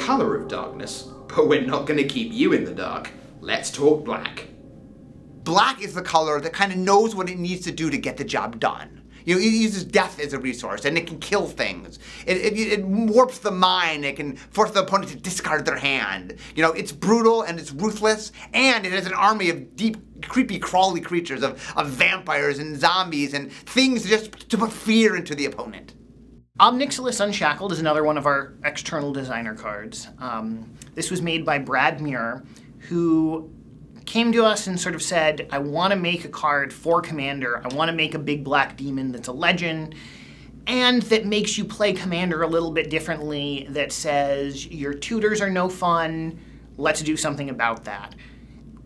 color of darkness, but we're not gonna keep you in the dark. Let's talk black. Black is the color that kind of knows what it needs to do to get the job done. You know, it uses death as a resource, and it can kill things. It warps the mind. It can force the opponent to discard their hand. You know, it's brutal and it's ruthless, and it has an army of deep, creepy, crawly creatures of vampires and zombies and things just to put fear into the opponent. Ob Nixilis Unshackled is another one of our external designer cards. This was made by Brad Muir, who came to us and sort of said, I want to make a card for Commander. I want to make a big black demon that's a legend, and that makes you play Commander a little bit differently, that says your tutors are no fun, let's do something about that.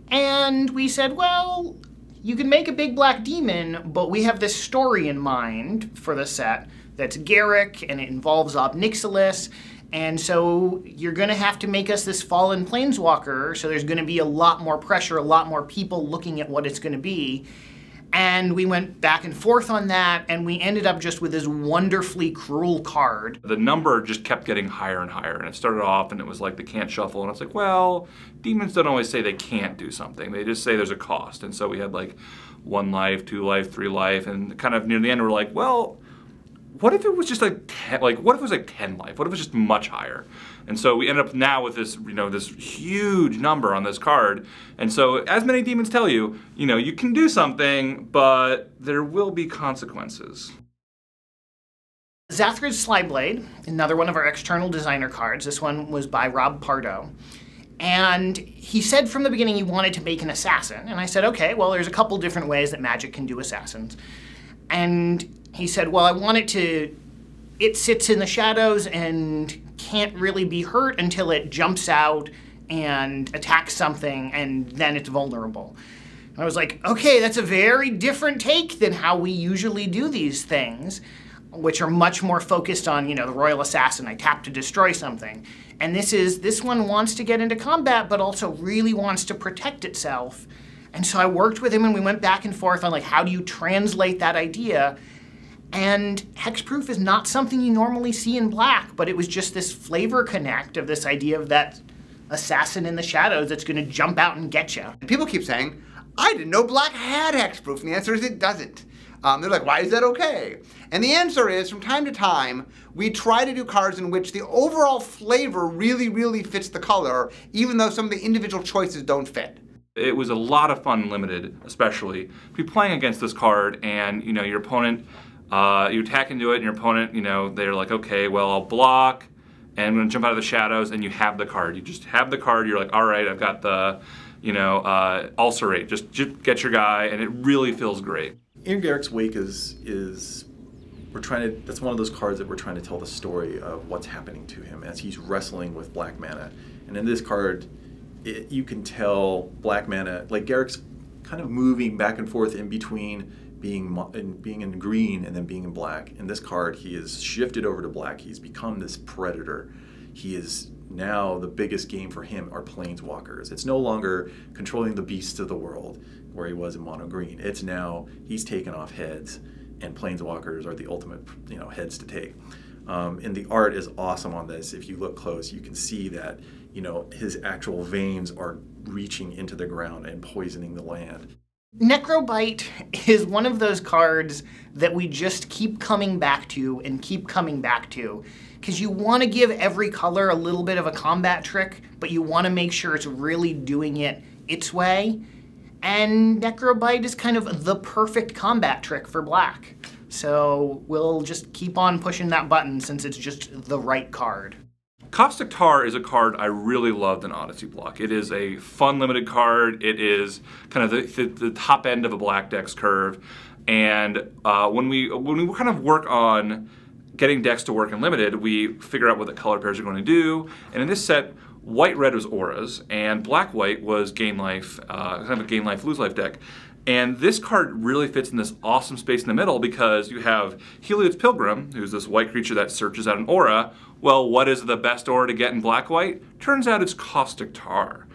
And we said, well, you can make a big black demon, but we have this story in mind for the set that's Garruk, and it involves Ob Nixilis. And so you're going to have to make us this fallen planeswalker, so there's going to be a lot more pressure, a lot more people looking at what it's going to be. And we went back and forth on that, and we ended up just with this wonderfully cruel card. The number just kept getting higher and higher, and it started off and it was like the can't shuffle, and it's like, well, demons don't always say they can't do something, they just say there's a cost. And so we had like 1 life, 2 life, 3 life, and kind of near the end we're like, well, what if it was just like 10, what if it was like 10 life? What if it was just much higher? And so we ended up now with this, this huge number on this card. And so as many demons tell you, you can do something, but there will be consequences. Zathrad's Sly Blade, another one of our external designer cards. This one was by Rob Pardo. And he said from the beginning he wanted to make an assassin. And I said, okay, well, there's a couple different ways that Magic can do assassins. And he said, well, I want it sits in the shadows and can't really be hurt until it jumps out and attacks something, and then it's vulnerable. And I was like, okay, that's a very different take than how we usually do these things, which are much more focused on, the Royal Assassin, I tap to destroy something. And this one wants to get into combat, but also really wants to protect itself. And so I worked with him and we went back and forth on how do you translate that idea. And hexproof is not something you normally see in black, but it was just this flavor connect of this idea of that assassin in the shadows that's going to jump out and get you. People keep saying, I didn't know black had hexproof, and the answer is it doesn't. They're like, why is that okay? And the answer is, from time to time, we try to do cards in which the overall flavor really, really fits the color, even though some of the individual choices don't fit. It was a lot of fun limited, especially, to be playing against this card and, your opponent, you attack into it and your opponent, they're like, okay, well, I'll block and I'm gonna jump out of the shadows, and you have the card. You just have the card, you're like, all right, I've got the, ulcerate, just get your guy, and it really feels great. In Garruk's Wake that's one of those cards that we're trying to tell the story of what's happening to him as he's wrestling with black mana. And in this card, you can tell black mana, like Garruk's kind of moving back and forth in between being in green and then being in black. In this card, he is shifted over to black. He's become this predator. He is now, the biggest game for him are planeswalkers. It's no longer controlling the beasts of the world where he was in mono green. It's now, he's taken off heads, and planeswalkers are the ultimate, heads to take. And the art is awesome on this. If you look close, you can see that, his actual veins are reaching into the ground and poisoning the land. Necrobite is one of those cards that we just keep coming back to and keep coming back to, because you want to give every color a little bit of a combat trick, but you want to make sure it's really doing it its way. And Necrobite is kind of the perfect combat trick for black. So we'll just keep on pushing that button since it's just the right card. Caustic Tar is a card I really loved in Odyssey block. It is a fun limited card. It is kind of the top end of a black deck's curve. And when we kind of work on getting decks to work in limited, we figure out what the color pairs are going to do. And in this set, white-red was auras, and black-white was gain life, kind of a gain life, lose life deck. And this card really fits in this awesome space in the middle because you have Heliod's Pilgrim, who's this white creature that searches out an aura. Well, what is the best aura to get in black-white? Turns out it's Caustic Tar.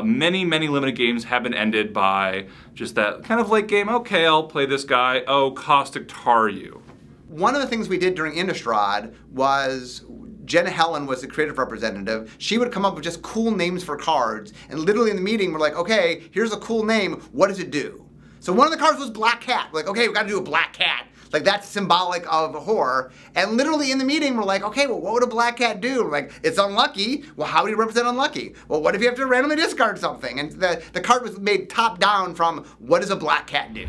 Many limited games have been ended by just that kind of late game, okay, I'll play this guy, oh, Caustic Tar you. One of the things we did during Innistrad was Jenna Helen was the creative representative. She would come up with just cool names for cards, and literally in the meeting we're like, okay, here's a cool name, what does it do? So one of the cards was Black Cat. We're like, okay, we gotta do a black cat. Like, that's symbolic of horror. And literally in the meeting, we're like, okay, well, what would a black cat do? We're like, it's unlucky. Well, how do you represent unlucky? Well, what if you have to randomly discard something? And the card was made top down from, what does a black cat do?